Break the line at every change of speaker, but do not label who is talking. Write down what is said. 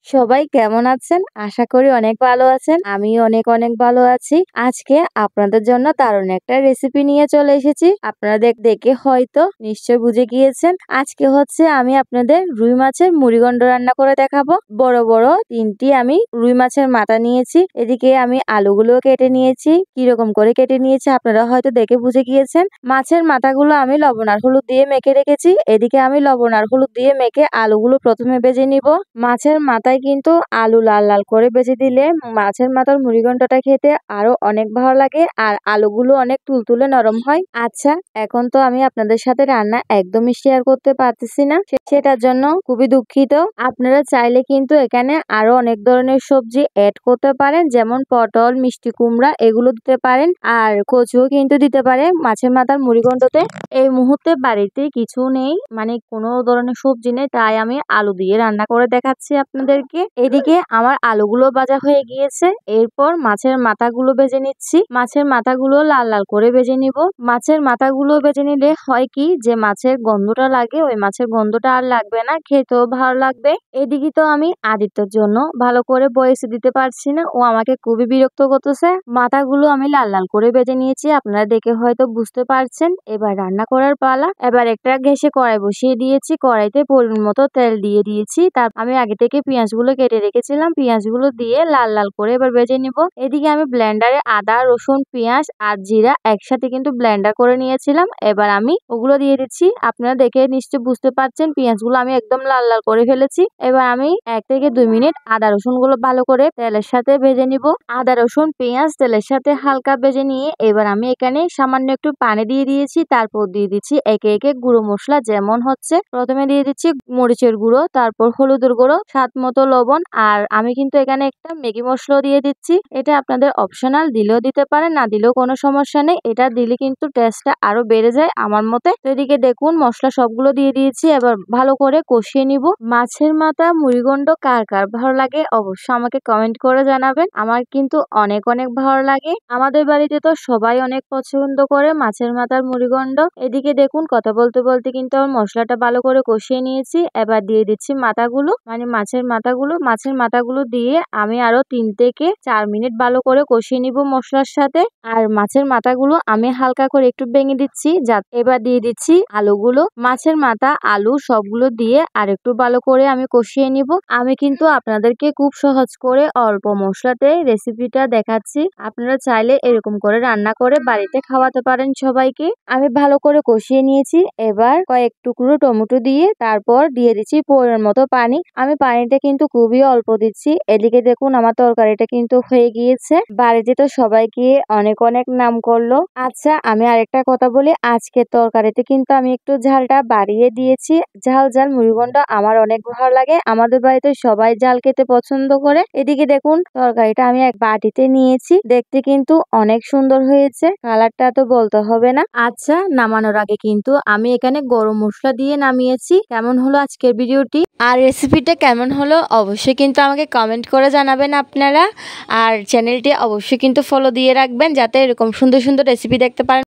সবাই কেমন আছেন? আশা করি অনেক ভালো আছেন। আমিও অনেক অনেক ভালো আছি। আজকে আপনাদের জন্য দারুণ একটা রেসিপি নিয়ে চলে এসেছি। আপনারা দেখে হয়তো নিশ্চয় বুঝে গিয়েছেন। আজকে হচ্ছে আমি আপনাদের রুই মাছের মুড়িঘণ্ট রান্না করে দেখাবো। বড় বড় 3টি আমি রুই মাছের মাথা নিয়েছি। এদিকে আমি আলুগুলো কেটে নিয়েছি। কিরকম করে কেটে নিয়েছি আপনারা হয়তো দেখে বুঝে গিয়েছেন। মাছের মাথাগুলো আমি লবণ আর হলুদ দিয়ে মেখে রেখেছি। এদিকে আমি লবণ আর হলুদ দিয়ে মেখে আলুগুলো প্রথমে ভেজে নিব। মাছের মাথায় কিন্তু আলু লাল লাল করে ভেজে দিলে মাছের মাথার মুড়িঘণ্টটা খেতে আরো অনেক ভালো লাগে আর আলুগুলো অনেক তুলতুলে নরম হয়। আচ্ছা, এখন তো আমি আপনাদের সাথে রান্না একদমই শেয়ার করতে পারতেছি না, সেটার জন্য খুবই দুঃখিত। আপনারা চাইলে কিন্তু এখানে আরো অনেক ধরনের সবজি অ্যাড করতে পারেন, যেমন পটল, মিষ্টি কুমড়া এগুলো দিতে পারেন, আর কচুও কিন্তু দিতে পারে মাছের মাথার মুড়িঘণ্টতে। এই মুহূর্তে বাড়িতে কিছু নেই, মানে কোনো ধরনের সবজি নেই, তাই আমি আলু দিয়ে রান্না করে দেখাচ্ছি আপনাদেরকে। এদিকে আমার আলুগুলো ভাজা হয়ে গিয়েছে। এরপর মাছের মাথাগুলো ভেজে নিচ্ছি। মাছের মাথাগুলো লাল লাল করে ভেজে নিব। মাছের মাথাগুলো ভেজে নিলে হয় কি, যে মাছের গন্ধটা লাগে ওই মাছের গন্ধটা আর লাগবে না, খেতেও ভালো লাগবে। এদিকে তো আমি আদিত্যর জন্য ভালো করে বয়েসে দিতে পারছি না, ও আমাকে খুবই বিরক্ত করতেছে। মাথাগুলো আমি লাল লাল করে ভেজে নিয়েছি, আপনারা দেখে হয়তো বুঝতে পারছেন। এবার রান্না করার পালা। এবার একটা গ্যাসে কড়াই বসিয়ে দিয়েছি। কড়াইতে পরিমাণ মতো তেল দিয়ে দিয়েছি। তার আমি আগে থেকে পেঁয়াজগুলো কেটে রেখেছিলাম, পেঁয়াজগুলো দিয়ে লাল লাল করে এবার ভেজে নিব। এদিকে আমি ব্লেন্ডারে আদা, রসুন, পেঁয়াজ আর জিরা একসাথে কিন্তু ব্লেন্ডার করে নিয়েছিলাম। এবার আমি ওগুলো দিয়ে দিচ্ছি। আপনারা দেখে নিশ্চয় বুঝতে পারছেন পেঁয়াজগুলো আমি একদম লাল লাল করে ফেলেছি। এবার আমি 1 থেকে 2 মিনিট আদা রসুন গুলো ভালো করে তেলের সাথে ভেজে নিব। আদা রসুন পেঁয়াজ তেলের সাথে হালকা ভেজে নিয়ে এবার আমি এখানে সামান্য একটু পানি দিয়ে দিয়েছি। তারপর দিয়ে দিচ্ছি একে একে গুঁড়ো মশলা, যেমন হচ্ছে প্রথমে দিয়ে দিচ্ছি মরিচের গুঁড়ো, তারপর হলুদের গুঁড়ো, স্বাদ মতো লবণ, আর আমি কিন্তু এখানে একটা ম্যাগি মশলা দিয়ে দিচ্ছি। এটা আপনাদের অপশনাল, দিলেও দিতে পারেন, না দিলেও কোনো সমস্যা নেই। এটা দিলে কিন্তু টেস্টটা আরো বেড়ে যায় আমার মতে। তো এদিকে দেখুন মশলা সবগুলো দিয়ে দিয়েছি। এবার ভালো করে কষিয়ে নিব। মাছের মাথা মুড়িঘণ্ট কার কার ভালো লাগে অবশ্যই আমাকে কমেন্ট করে জানাবেন। আমার কিন্তু অনেক অনেক ভালো লাগে। আমাদের বাড়িতে তো সবাই অনেক পছন্দ করে মাছের মাথার মুড়িঘণ্ট। এদিকে দেখুন কথা বলতে বলতে কিন্তু আমার মশলাটা ভালো করে কষিয়ে নিয়েছি। এবার দিয়ে দিচ্ছি মাথাগুলো, মানে মাছের মাথাগুলো দিয়ে আমি আরো 3 থেকে 4 মিনিট ভালো করে কষিয়ে নিব মশলার সাথে। আর মাছের মাথাগুলো আমি হালকা করে একটু ভেঙে দিচ্ছি। এবার দিয়ে দিচ্ছি আলুগুলো। মাছের মাথা আলু সবগুলো দিয়ে আর একটু ভালো করে আমি কষিয়ে নিব। আমি কিন্তু আপনাদেরকে খুব সহজ করে অল্প মশলাতে রেসিপিটা দেখাচ্ছি। আপনারা চাইলে এরকম করে রান্না করে বাড়িতে খাওয়াতে পারেন সবাইকে। আমি ভালো করে কষিয়ে নিয়েছি। এবার কয়েক টুকরো টমেটো দিয়ে তারপর দিয়ে দিচ্ছি পরিমাণ মতো পানি। আমি পানিটা কিন্তু খুবই অল্প দিচ্ছি। এদিকে দেখুন আমার তরকারিটা কিন্তু হয়ে গিয়েছে। বাড়িতে তো সবাইকে অনেক অনেক নাম করলো। আচ্ছা, আমি আরেকটা কথা বলি, আজকের তরকারিতে কিন্তু আমি একটু ঝালটা বাড়িয়ে দিয়েছি। ঝাল ঝাল মুড়িঘণ্ট আমার অনেক ভালো লাগে। আমাদের বাড়িতে সবাই ঝাল খেতে পছন্দ করে। এদিকে দেখুন তরকারিটা আমি এক বাটিতে নিয়েছি। দেখতে কিন্তু অনেক সুন্দর হয়েছে, কালারটা তো বলতে হবে না। আচ্ছা, নামানোর আগে কিন্তু আমি এখানে গরম মশলা দিয়ে নামিয়েছি। কেমন হলো আজকের ভিডিওটি আর রেসিপিটা কেমন হলো অবশ্যই কিন্তু আমাকে কমেন্ট করে জানাবেন আপনারা। আর চ্যানেলটি অবশ্যই কিন্তু ফলো দিয়ে রাখবেন, যাতে এরকম সুন্দর সুন্দর রেসিপি দেখতে পারেন।